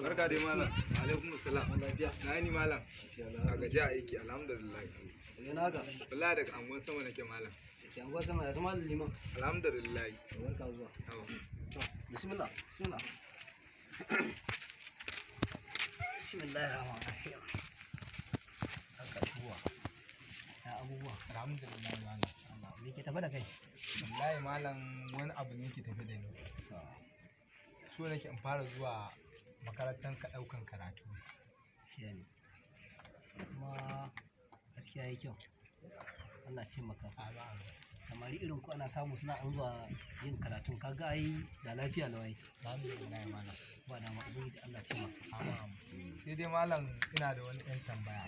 Barka dai malam. Alaikum salam. Na ni malam. A gaji aiki alhamdulillah. Yana ga Wallahi daga angon sama nake malam. ke anguwa sama ya zama liman. Alhamdulillah. Barka zuwa. To, bismillah. Bismillahir rahmanir rahim. Haka zuwa. Ya abubuwa. Alhamdulillah malam. Allah, me ke tafi da kai? Wallahi malam wani abu ne ke tafi da ni. So nake in fara zuwa makarantar ka daukan karatu. Gaskiya ne. Kuma gaskiya yayi kyau. Allah ya taimaka. Samari irin ku ana samu suna an zuwa yin karatun kaga ai da lafiya lawai. Alhamdulillah malam. Ba da ma ubangiji Allah ya taimaka. Sai dai malam ina da wani ɗan tambaya.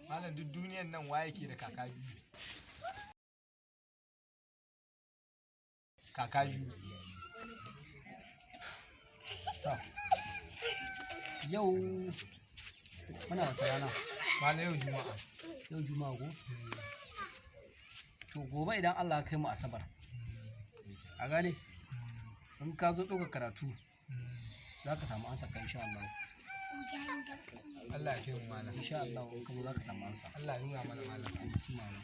Malam duk duniyar nan waye ke da kaka biyu? Kaka biyu. To, yau muna wata rana. Malam yau Juma'a. Yau Juma'a ko? To gobe idan Allah ya kai mu Asabar. A gane? In ka zo ɗauka karatu za ka samu ansa ka insha Allah. Allah ya kai mu malam. Insha Allah in ka zo za ka samu ansa. Allah ya nuna mana malam. Bismillah.